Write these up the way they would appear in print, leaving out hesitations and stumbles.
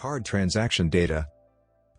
Card transaction data.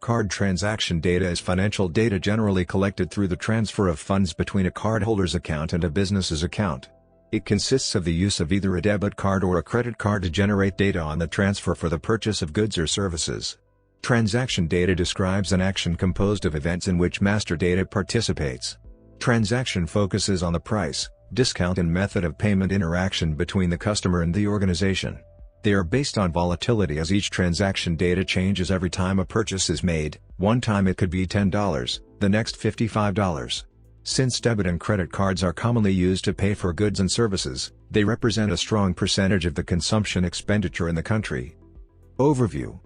Card transaction data is financial data generally collected through the transfer of funds between a cardholder's account and a business's account. It consists of the use of either a debit card or a credit card to generate data on the transfer for the purchase of goods or services. Transaction data describes an action composed of events in which master data participates. Transaction focuses on the price, discount and method of payment interaction between the customer and the organization. They are based on volatility as each transaction data changes every time a purchase is made. One time it could be $10, the next $55. Since debit and credit cards are commonly used to pay for goods and services, they represent a strong percentage of the consumption expenditure in the country. Overview.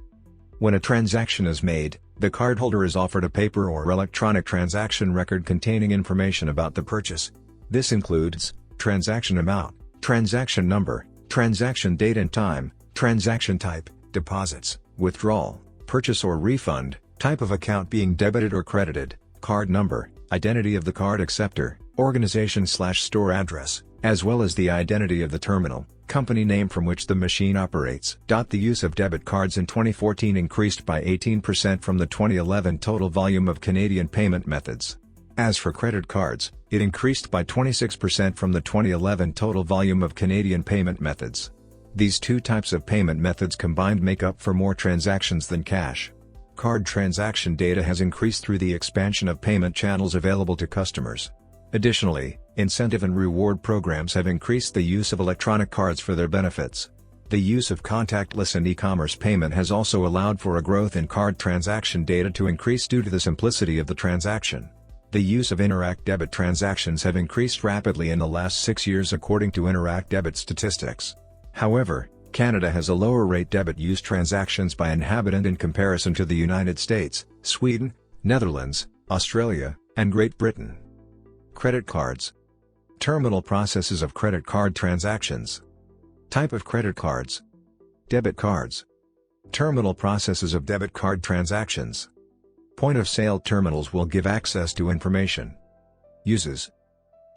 When a transaction is made, the cardholder is offered a paper or electronic transaction record containing information about the purchase. This includes transaction amount, transaction number, transaction date and time, transaction type, deposits, withdrawal, purchase or refund, type of account being debited or credited, card number, identity of the card acceptor, organization/store address, as well as the identity of the terminal, company name from which the machine operates. The use of debit cards in 2014 increased by 18% from the 2011 total volume of Canadian payment methods. As for credit cards, it increased by 26% from the 2011 total volume of Canadian payment methods. These two types of payment methods combined make up for more transactions than cash. Card transaction data has increased through the expansion of payment channels available to customers. Additionally, incentive and reward programs have increased the use of electronic cards for their benefits. The use of contactless and e-commerce payment has also allowed for a growth in card transaction data to increase due to the simplicity of the transaction. The use of Interac debit transactions have increased rapidly in the last 6 years according to Interac debit statistics. However, Canada has a lower rate debit use transactions by inhabitant in comparison to the United States, Sweden, Netherlands, Australia, and Great Britain. Credit cards. Terminal processes of credit card transactions. Type of credit cards. Debit cards. Terminal processes of debit card transactions. Point-of-sale terminals will give access to information. Uses.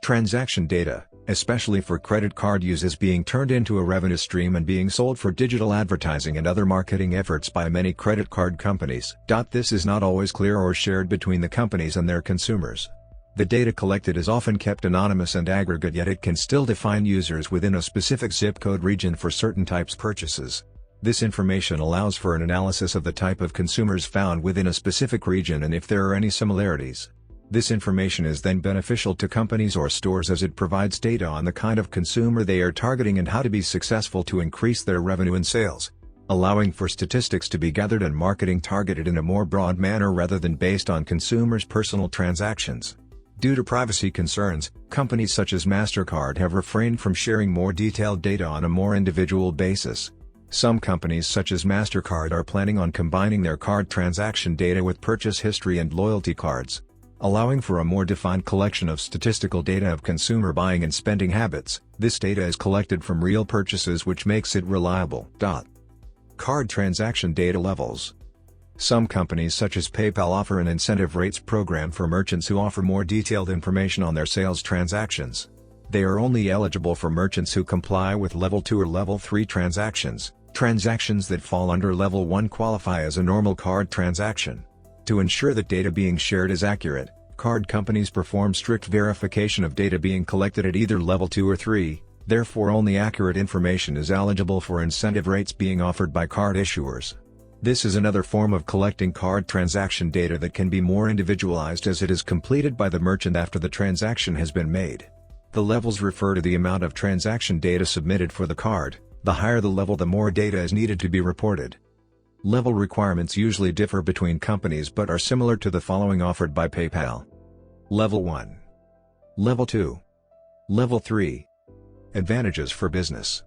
Transaction data, especially for credit card use, is being turned into a revenue stream and being sold for digital advertising and other marketing efforts by many credit card companies. This is not always clear or shared between the companies and their consumers. The data collected is often kept anonymous and aggregate, yet it can still define users within a specific zip code region for certain types purchases. This information allows for an analysis of the type of consumers found within a specific region and if there are any similarities. This information is then beneficial to companies or stores as it provides data on the kind of consumer they are targeting and how to be successful to increase their revenue and sales, allowing for statistics to be gathered and marketing targeted in a more broad manner rather than based on consumers' personal transactions. Due to privacy concerns, companies such as MasterCard have refrained from sharing more detailed data on a more individual basis. Some companies such as MasterCard are planning on combining their card transaction data with purchase history and loyalty cards, allowing for a more defined collection of statistical data of consumer buying and spending habits. This data is collected from real purchases, which makes it reliable. Card transaction data levels. Some companies such as PayPal offer an incentive rates program for merchants who offer more detailed information on their sales transactions. They are only eligible for merchants who comply with Level 2 or Level 3 transactions. Transactions that fall under Level 1 qualify as a normal card transaction. To ensure that data being shared is accurate, card companies perform strict verification of data being collected at either Level 2 or 3, therefore only accurate information is eligible for incentive rates being offered by card issuers. This is another form of collecting card transaction data that can be more individualized as it is completed by the merchant after the transaction has been made. The levels refer to the amount of transaction data submitted for the card. The higher the level, the more data is needed to be reported. Level requirements usually differ between companies but are similar to the following offered by PayPal. Level 1. Level 2. Level 3. Advantages for business.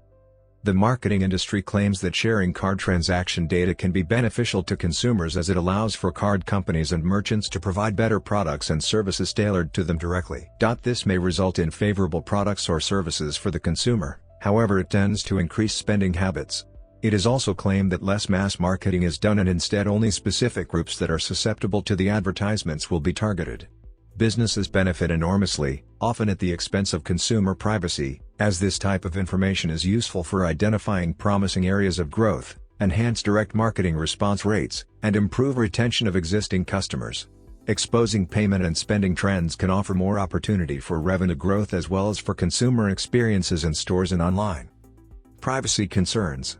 The marketing industry claims that sharing card transaction data can be beneficial to consumers as it allows for card companies and merchants to provide better products and services tailored to them directly. This may result in favorable products or services for the consumer, however it tends to increase spending habits. It is also claimed that less mass marketing is done and instead only specific groups that are susceptible to the advertisements will be targeted. Businesses benefit enormously, often at the expense of consumer privacy, as this type of information is useful for identifying promising areas of growth, enhance direct marketing response rates, and improve retention of existing customers. Exposing payment and spending trends can offer more opportunity for revenue growth as well as for consumer experiences in stores and online. Privacy concerns.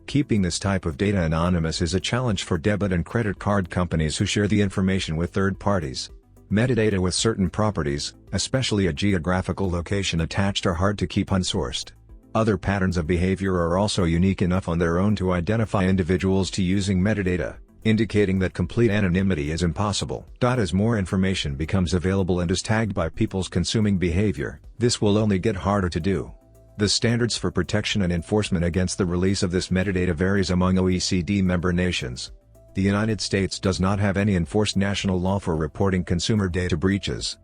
Keeping this type of data anonymous is a challenge for debit and credit card companies who share the information with third parties. Metadata with certain properties, especially a geographical location attached, are hard to keep unsourced. Other patterns of behavior are also unique enough on their own to identify individuals to using metadata, indicating that complete anonymity is impossible. As more information becomes available and is tagged by people's consuming behavior, this will only get harder to do. The standards for protection and enforcement against the release of this metadata varies among OECD member nations. The United States does not have any enforced national law for reporting consumer data breaches.